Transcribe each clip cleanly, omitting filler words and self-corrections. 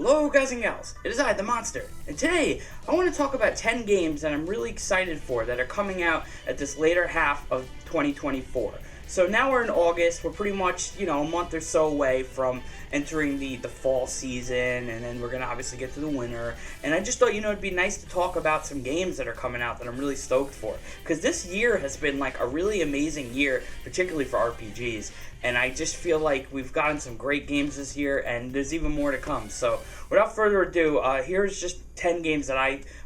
Hello guys and gals, it is I, the Monster, and today I want to talk about 10 games that I'm really excited for that are coming out at this later half of 2024. So now we're in August, we're pretty much, a month or so away from entering the fall season, and then we're going to obviously get to the winter, and I just thought, it'd be nice to talk about some games that are coming out that I'm really stoked for, because this year has been like a really amazing year, particularly for RPGs, and I just feel like we've gotten some great games this year, and there's even more to come. So without further ado, here's just 10 games that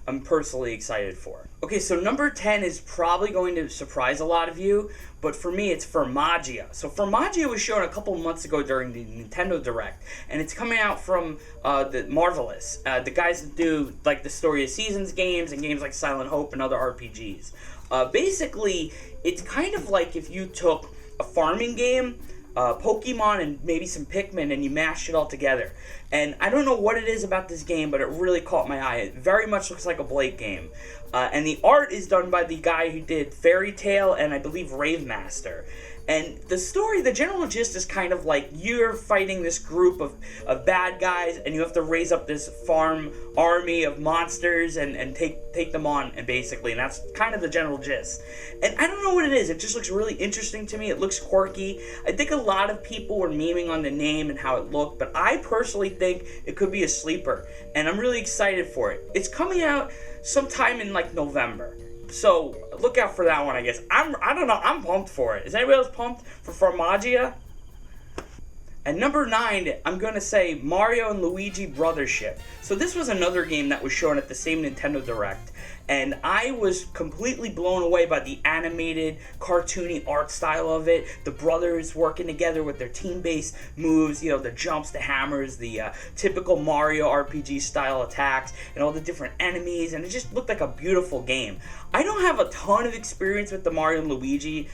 I'm personally excited for. Okay, so number 10 is probably going to surprise a lot of you, but for me it's Formaggio. So Formaggio was shown a couple months ago during the Nintendo Direct, and it's coming out from the Marvelous, the guys that do like the Story of Seasons games and games like Silent Hope and other RPGs. Basically, it's kind of like if you took a farming game, Pokemon, and maybe some Pikmin, and you mashed it all together. And I don't know what it is about this game, but it really caught my eye. It very much looks like a Blake game. And the art is done by the guy who did Fairy Tail and I believe Rave Master. And the story, the general gist is kind of like you're fighting this group of bad guys, and you have to raise up this farm army of monsters and take them on, and basically, and that's kind of the general gist. And I don't know what it is, it just looks really interesting to me, it looks quirky. I think a lot of people were memeing on the name and how it looked, but I personally think it could be a sleeper, and I'm really excited for it. It's coming out sometime in like November. So, look out for that one, I guess. I don't know, I'm pumped for it. Is anybody else pumped for Formaggio? At number 9, I'm going to say Mario and Luigi Brothership. So this was another game that was shown at the same Nintendo Direct, and I was completely blown away by the animated, cartoony art style of it, the brothers working together with their team-based moves, the jumps, the hammers, the typical Mario RPG style attacks, and all the different enemies, and it just looked like a beautiful game. I don't have a ton of experience with the Mario and Luigi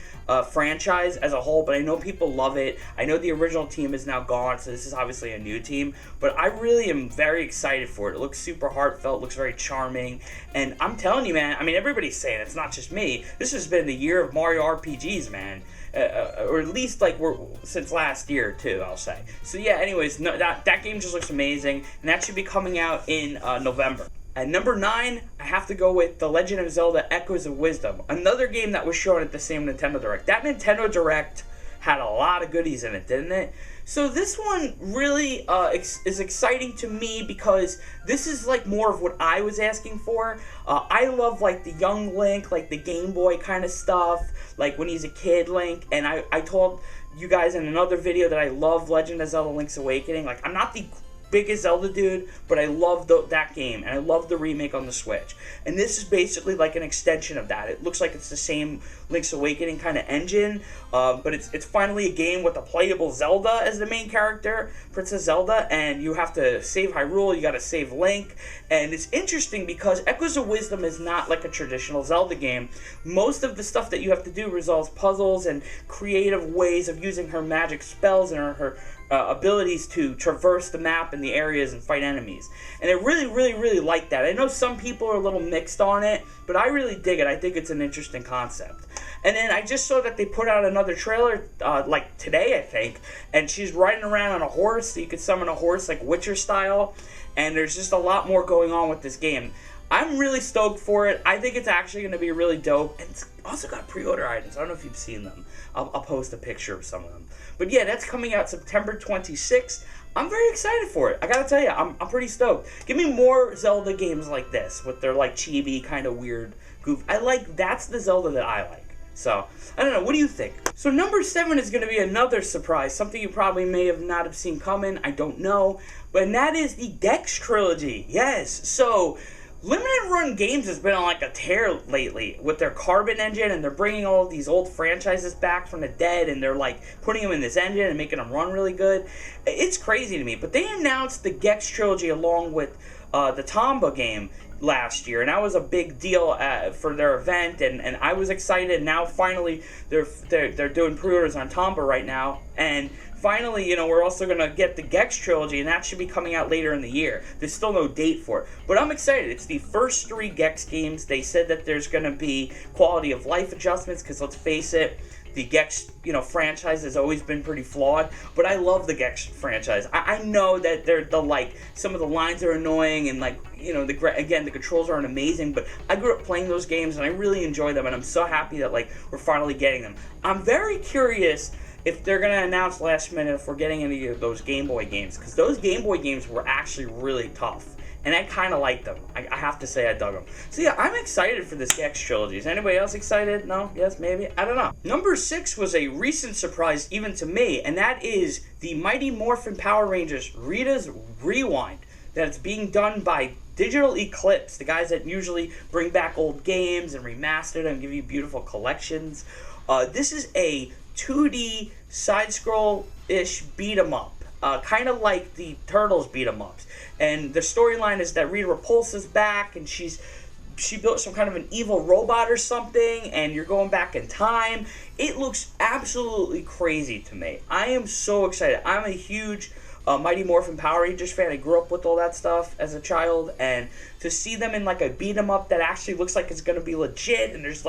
franchise as a whole, but I know people love it. I know the original team is now gone, so this is obviously a new team, but I really am very excited for it. It looks super heartfelt, looks very charming, and I'm telling you, man, I mean, everybody's saying it's not just me. This has been the year of Mario RPGs, man. Or at least like since last year too, I'll say. So yeah, anyways, that game just looks amazing, and that should be coming out in November. At number 9, I have to go with The Legend of Zelda Echoes of Wisdom, another game that was shown at the same Nintendo Direct. That Nintendo Direct had a lot of goodies in it, didn't it? So this one really is exciting to me because this is like more of what I was asking for. I love like the young Link, like the Game Boy kind of stuff, like when he's a kid Link, and I told you guys in another video that I love Legend of Zelda Link's Awakening. Like, I'm not the biggest Zelda dude, but I love that game, and I love the remake on the Switch. And this is basically like an extension of that. It looks like it's the same Link's Awakening kind of engine, but it's finally a game with a playable Zelda as the main character, Princess Zelda, and you have to save Hyrule, you gotta save Link, and it's interesting because Echoes of Wisdom is not like a traditional Zelda game. Most of the stuff that you have to do resolves puzzles and creative ways of using her magic spells and her abilities to traverse the map and the areas and fight enemies. And I really, really, really like that. I know some people are a little mixed on it, but I really dig it. I think it's an interesting concept. And then I just saw that they put out another trailer, like today, I think, and she's riding around on a horse, so you could summon a horse like Witcher style, and there's just a lot more going on with this game. I'm really stoked for it. I think it's actually going to be really dope. And it's also got pre-order items. I don't know if you've seen them. I'll post a picture of some of them. But yeah, that's coming out September 26th. I'm very excited for it. I gotta tell you, I'm pretty stoked. Give me more Zelda games like this, with their like chibi kind of weird goof. That's the Zelda that I like. So, I don't know, what do you think? So number 7 is going to be another surprise, something you probably may have not have seen coming, I don't know. But that is the Gex trilogy. Yes, so Limited Run Games has been on like a tear lately with their Carbon engine, and they're bringing all of these old franchises back from the dead, and they're like putting them in this engine and making them run really good. It's crazy to me, but they announced the Gex trilogy along with the Tomba game last year, and that was a big deal for their event, and I was excited. Now finally they're doing pre-orders on Tomba right now, and finally, we're also going to get the Gex trilogy, and that should be coming out later in the year. There's still no date for it, but I'm excited. It's the first 3 Gex games. They said that there's going to be quality of life adjustments, because let's face it, the Gex, franchise has always been pretty flawed, but I love the Gex franchise. I know that some of the lines are annoying, and the controls aren't amazing, but I grew up playing those games and I really enjoy them, and I'm so happy that we're finally getting them. I'm very curious if they're going to announce last minute if we're getting any of those Game Boy games, because those Game Boy games were actually really tough. And I kind of like them. I have to say I dug them. So yeah, I'm excited for this Gex trilogy. Is anybody else excited? No? Yes? Maybe? I don't know. Number 6 was a recent surprise even to me, and that is the Mighty Morphin Power Rangers Rita's Rewind. That it's being done by Digital Eclipse, the guys that usually bring back old games and remaster them and give you beautiful collections. This is a 2D side-scroll-ish beat-em-up. Kind of like the Turtles beat-em-ups. And the storyline is that Rita Repulsa's back, and she built some kind of an evil robot or something, and you're going back in time. It looks absolutely crazy to me. I am so excited. I'm a huge Mighty Morphin Power Rangers fan. I grew up with all that stuff as a child, and to see them in a beat-em-up that actually looks like it's going to be legit, and there's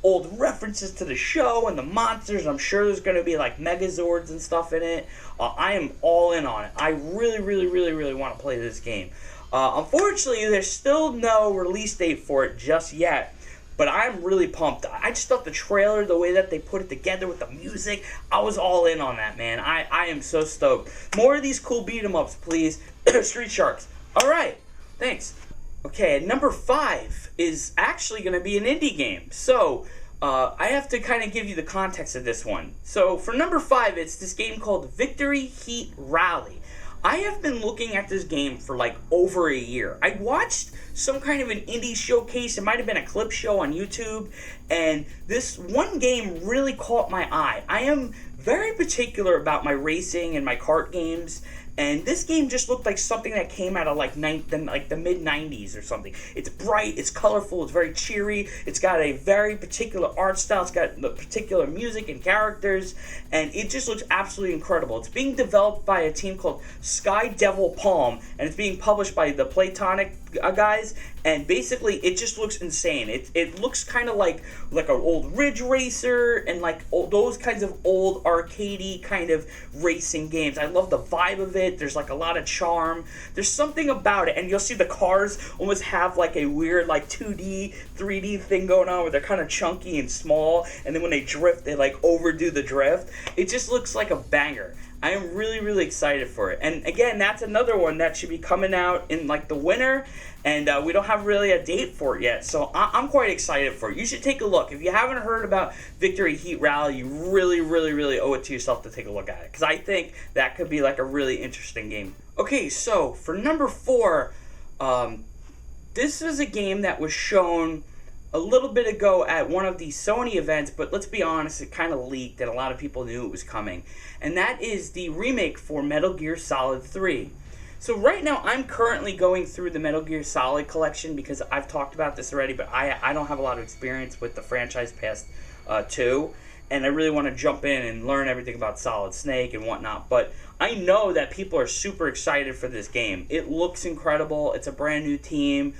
old references to the show and the monsters. I'm sure there's going to be Megazords and stuff in it. I am all in on it. I really, really, really, really want to play this game. Unfortunately, there's still no release date for it just yet, but I'm really pumped. I just thought the trailer, the way that they put it together with the music, I was all in on that, man. I am so stoked. More of these cool beat-em-ups, please. Street Sharks. All right. Thanks. Okay, number 5 is actually going to be an indie game. So, I have to kind of give you the context of this one. So, for number 5, it's this game called Victory Heat Rally. I have been looking at this game for over a year. I watched some kind of an indie showcase. It might have been a clip show on YouTube. And this one game really caught my eye. I am very particular about my racing and my kart games. And this game just looked like something that came out of the mid-90s or something. It's bright, it's colorful, it's very cheery, it's got a very particular art style, it's got the particular music and characters, and it just looks absolutely incredible. It's being developed by a team called Sky Devil Palm, and it's being published by the Platonic guys, and basically it just looks insane. It looks kind of like an old Ridge Racer and those kinds of old arcadey kind of racing games. I love the vibe of it. There's a lot of charm. There's something about it, and you'll see the cars almost have a weird 2D, 3D thing going on where they're kind of chunky and small, and then when they drift, they overdo the drift. It just looks like a banger. I am really, really excited for it. And again, that's another one that should be coming out in the winter, and we don't have really a date for it yet. So I'm quite excited for it. You should take a look. If you haven't heard about Victory Heat Rally, you really, really, really owe it to yourself to take a look at it, because I think that could be a really interesting game. Okay, so for number 4, this is a game that was shown a little bit ago at one of the Sony events, but let's be honest, it kind of leaked and a lot of people knew it was coming. And that is the remake for Metal Gear Solid 3. So right now, I'm currently going through the Metal Gear Solid collection because I've talked about this already, but I don't have a lot of experience with the franchise past 2. And I really want to jump in and learn everything about Solid Snake and whatnot. But I know that people are super excited for this game. It looks incredible. It's a brand new team.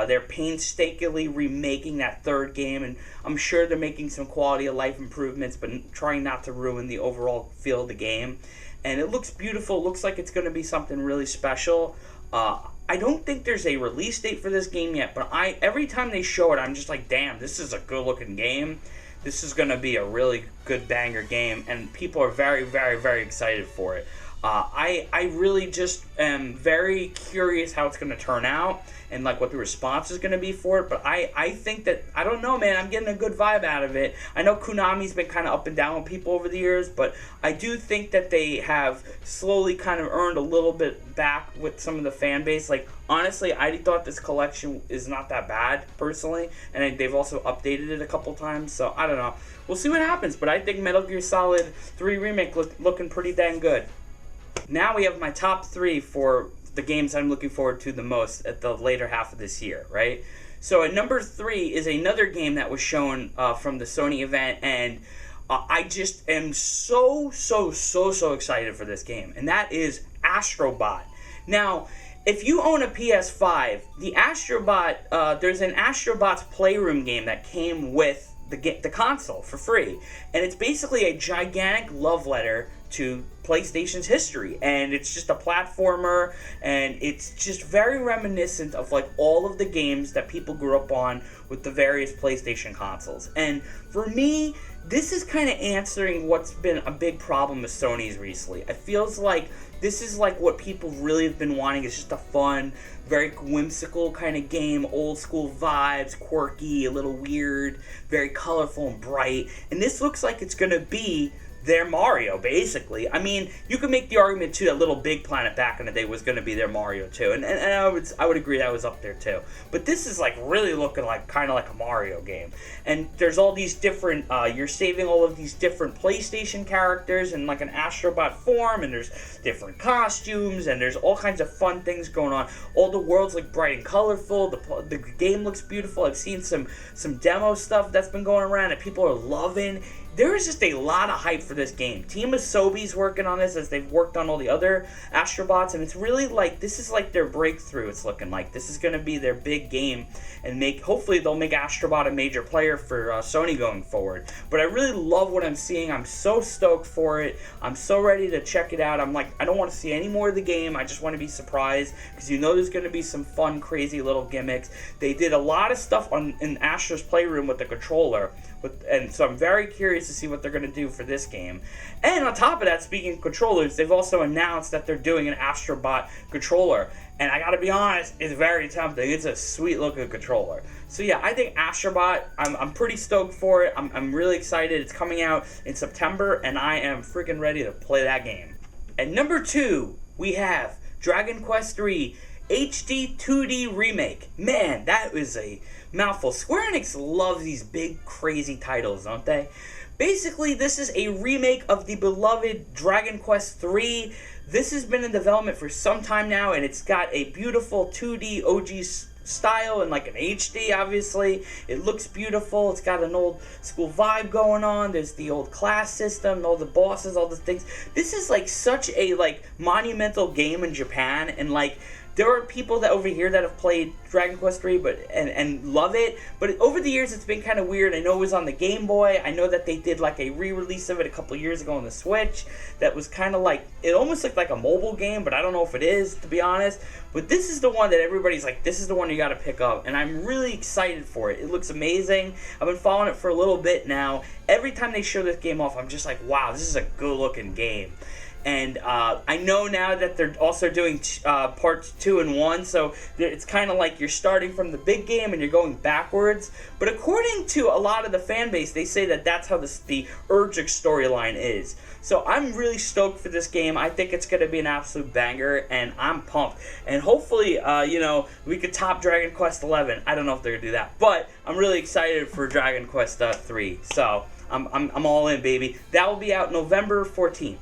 They're painstakingly remaking that third game, and I'm sure they're making some quality of life improvements, but trying not to ruin the overall feel of the game. And it looks beautiful. It looks like it's going to be something really special. I don't think there's a release date for this game yet, but every time they show it, I'm just like, damn, this is a good-looking game. This is going to be a really good banger game, and people are very, very, very excited for it. I really just am very curious how it's going to turn out and what the response is going to be for it. But I think that, I don't know, man, I'm getting a good vibe out of it. I know Konami's been kind of up and down with people over the years, but I do think that they have slowly kind of earned a little bit back with some of the fan base. Honestly, I thought this collection is not that bad, personally, and they've also updated it a couple times, so I don't know. We'll see what happens, but I think Metal Gear Solid 3 Remake looking pretty dang good. Now we have my top 3 for the games I'm looking forward to the most at the later half of this year, right? So at number 3 is another game that was shown from the Sony event, and I just am so excited for this game, and that is Astrobot. Now, if you own a PS5, the Astrobot, there's an Astrobot's Playroom game that came with the console for free, and it's basically a gigantic love letter to PlayStation's history, and it's just a platformer, and it's just very reminiscent of like all of the games that people grew up on with the various PlayStation consoles. And for me, this is kind of answering what's been a big problem with Sony's recently. It feels like this is like what people really have been wanting. It's just a fun, very whimsical kind of game, old school vibes, quirky, a little weird, very colorful and bright. And this looks like it's going to be their Mario, basically. I mean, you could make the argument too that Little Big Planet back in the day was going to be their Mario too, and I would agree that was up there too. But this is like really looking like kind of like a Mario game, and there's all these different. You're saving all of these different PlayStation characters in like an Astrobot form, and there's different costumes, and there's all kinds of fun things going on. All the worlds look bright and colorful. The game looks beautiful. I've seen some demo stuff that's been going around that people are loving. There is just a lot of hype for this game. Team Asobi's working on this as they've worked on all the other Astrobots, and it's really like, this is like their breakthrough, it's looking like. This is going to be their big game, and hopefully they'll make Astrobot a major player for Sony going forward. But I really love what I'm seeing. I'm so stoked for it. I'm so ready to check it out. I'm like, I don't want to see any more of the game. I just want to be surprised, because you know there's going to be some fun, crazy little gimmicks. They did a lot of stuff in Astro's Playroom with the controller, and so I'm very curious to see what they're going to do for this game. And on top of that, speaking of controllers, they've also announced that they're doing an Astrobot controller. And I gotta be honest, it's very tempting. It's a sweet looking controller. So yeah, I think Astrobot, I'm pretty stoked for it. I'm really excited. It's coming out in September, and I am freaking ready to play that game. At number 2, we have Dragon Quest III HD 2D Remake. Man, that is a mouthful. Square Enix loves these big, crazy titles, don't they? Basically, this is a remake of the beloved Dragon Quest III. This has been in development for some time now, and it's got a beautiful 2D OG style and like an HD, obviously. It looks beautiful. It's got an old school vibe going on. There's the old class system, all the bosses, all the things. This is like such a like monumental game in Japan, and like there are people that over here that have played Dragon Quest III and love it, but over the years it's been kind of weird. I know it was on the Game Boy. I know that they did like a re-release of it a couple years ago on the Switch that was kind of like, it almost looked like a mobile game, but I don't know if it is, to be honest. But this is the one that everybody's like, this is the one you got to pick up, and I'm really excited for it. It looks amazing. I've been following it for a little bit now. Every time they show this game off, I'm just like, wow, this is a good looking game. And I know now that they're also doing parts 2 and 1, so it's kind of like you're starting from the big game and you're going backwards. But according to a lot of the fan base, they say that that's how the Urgic storyline is. So I'm really stoked for this game. I think it's going to be an absolute banger, and I'm pumped. And hopefully, we could top Dragon Quest 11. I don't know if they're going to do that, but I'm really excited for Dragon Quest 3. So I'm all in, baby. That will be out November 14th.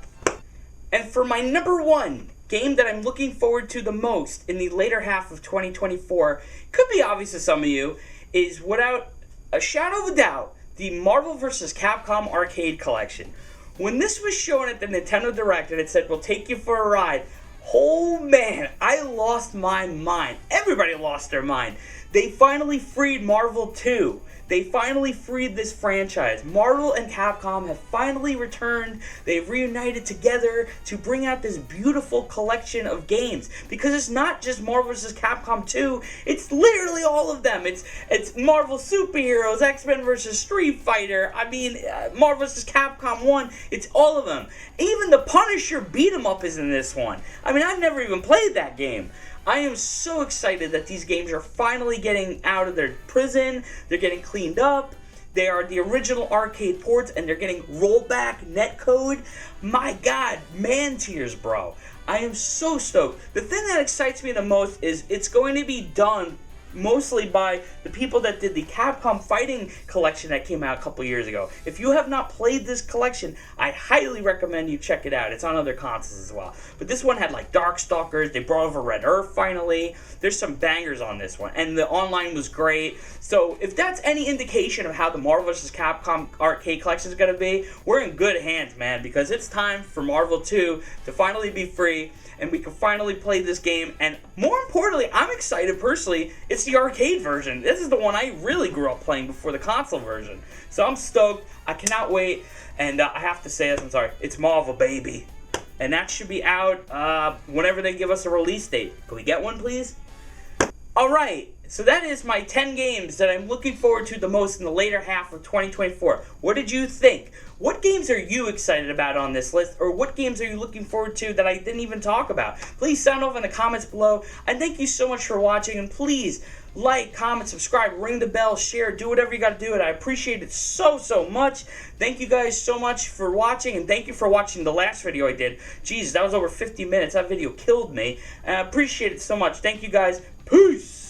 And for my number 1 game that I'm looking forward to the most in the later half of 2024, could be obvious to some of you, is without a shadow of a doubt, the Marvel vs. Capcom Arcade Collection. When this was shown at the Nintendo Direct and it said, we'll take you for a ride, oh man, I lost my mind. Everybody lost their mind. They finally freed Marvel 2. They finally freed this franchise. Marvel and Capcom have finally returned. They've reunited together to bring out this beautiful collection of games. Because it's not just Marvel vs. Capcom 2. It's literally all of them. It's Marvel Superheroes, X-Men vs. Street Fighter. I mean, Marvel vs. Capcom 1. It's all of them. Even the Punisher beat 'em up is in this one. I mean, I've never even played that game. I am so excited that these games are finally getting out of their prison. They're getting cleaned up. They are the original arcade ports, and they're getting rollback netcode. My God, man tears, bro. I am so stoked. The thing that excites me the most is it's going to be done mostly by the people that did the Capcom Fighting Collection that came out a couple years ago. If you have not played this collection, I highly recommend you check it out. It's on other consoles as well. But this one had like Darkstalkers. They brought over Red Earth finally. There's some bangers on this one. And the online was great. So if that's any indication of how the Marvel vs. Capcom Arcade Collection is going to be, we're in good hands, man. Because it's time for Marvel 2 to finally be free. and we can finally play this game. And more importantly, I'm excited personally, it's the arcade version. This is the one I really grew up playing before the console version. So I'm stoked. I cannot wait. And I have to say this, I'm sorry, it's Marvel, baby. And that should be out whenever they give us a release date. Can we get one, please? Alright, so that is my 10 games that I'm looking forward to the most in the later half of 2024. What did you think? What games are you excited about on this list? Or what games are you looking forward to that I didn't even talk about? Please sound off in the comments below. And thank you so much for watching. And please like, comment, subscribe, ring the bell, share, do whatever you got to do. And I appreciate it so much. Thank you guys so much for watching. And thank you for watching the last video I did. Jeez, that was over 50 minutes. That video killed me. And I appreciate it so much. Thank you guys. Peace.